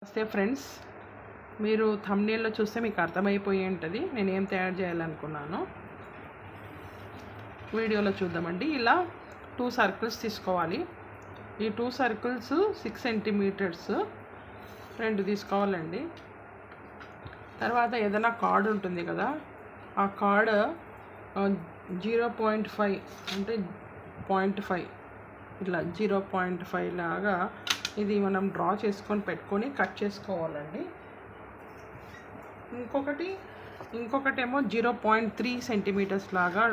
నమస్తే ఫ్రెండ్స్, మీరు థంబ్నెయిల్లో చూస్తే మీకు అర్థమైపోయి ఉంటుంది నేను ఏం తయారు చేయాలనుకున్నాను. వీడియోలో చూద్దామండి. ఇలా 2 సర్కిల్స్ తీసుకోవాలి. ఈ 2 సర్కిల్స్ 6 సెంటీమీటర్స్ 2 తీసుకోవాలండి. తర్వాత ఏదైనా కార్డ్ ఉంటుంది కదా, ఆ కార్డ్ 0.5 అంటే 0.5 ఇట్లా 0.5 లాగా ఇది మనం డ్రా చేసుకొని పెట్టుకొని కట్ చేసుకోవాలండి. ఇంకొకటేమో 0.3 సెంటీమీటర్స్ లాగా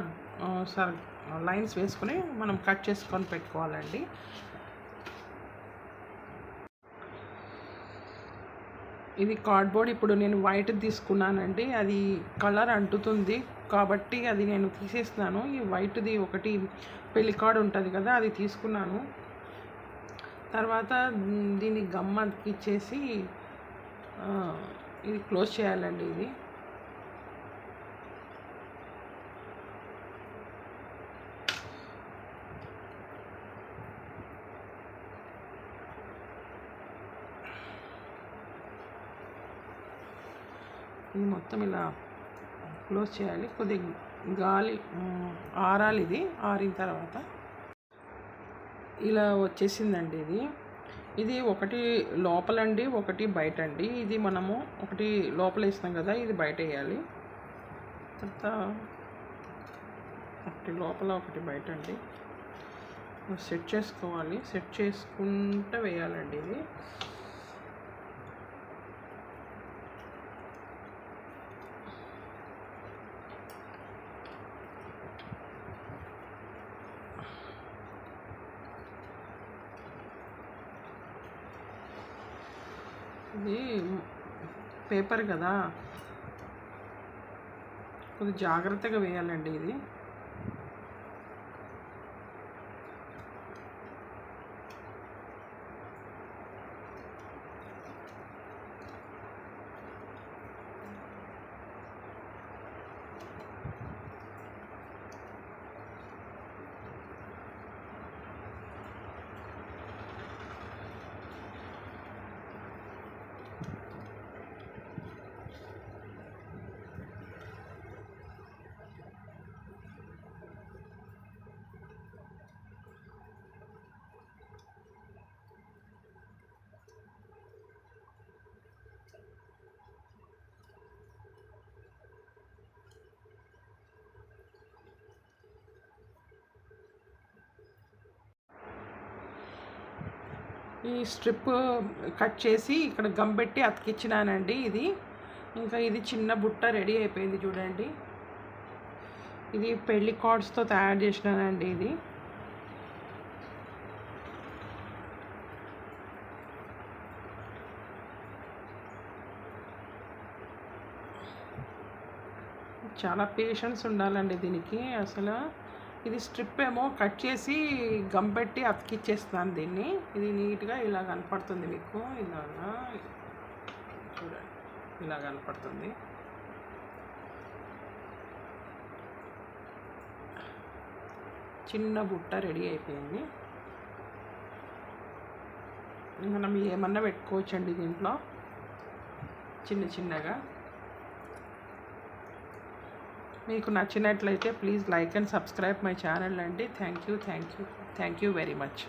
లైన్స్ వేసుకొని మనం కట్ చేసుకొని పెట్టుకోవాలండి. ఇది కార్డ్బోర్డ్. ఇప్పుడు నేను వైట్ తీసుకున్నానండి, అది కలర్ అంటుతుంది కాబట్టి అది నేను తీసేస్తున్నాను. ఈ వైట్ది ఒకటి పెళ్లి కార్డ్ ఉంటుంది కదా, అది తీసుకున్నాను. తర్వాత దీన్ని గమ్ అతికిచ్చేసి ఇది క్లోజ్ చేయాలండి. ఇది మొత్తం ఇలా క్లోజ్ చేయాలి. కొద్దిగా గాలి ఆరాలి. ఇది ఆరిన తర్వాత ఇలా వచ్చేసిందండి. ఇది ఒకటి లోపలండి, ఒకటి బయట అండి. ఇది మనము ఒకటి లోపల వేస్తాం కదా, ఇది బయట వేయాలి. తర్వాత ఒకటి లోపల ఒకటి బయట అండి. సెట్ చేసుకోవాలి. సెట్ చేసుకుంటూ వేయాలండి. ఇది పేపర్ కదా, కొద్దిగా జాగ్రత్తగా వేయాలండి. ఇది ఈ స్ట్రిప్ కట్ చేసి ఇక్కడ గమ్ పెట్టి అతికిచ్చినానండి. ఇంకా ఇది చిన్న బుట్ట రెడీ అయిపోయింది చూడండి. ఇది పెళ్లి కార్డ్స్తో తయారు చేసినానండి. ఇది చాలా పేషెన్స్ ఉండాలండి దీనికి అసలు. ఇది స్ట్రిప్ ఏమో కట్ చేసి గమ్ పెట్టి అతికిచ్చేస్తాను దీన్ని. ఇది నీట్గా ఇలా కనపడుతుంది మీకు. ఇలాగా చూడండి, ఇలా కనపడుతుంది. చిన్న బుట్ట రెడీ అయిపోయింది. మనం ఏమన్నా పెట్టుకోవచ్చండి దీంట్లో చిన్నగా. మీకు నచ్చినట్లయితే please like and subscribe my channel అండి. Thank you very much.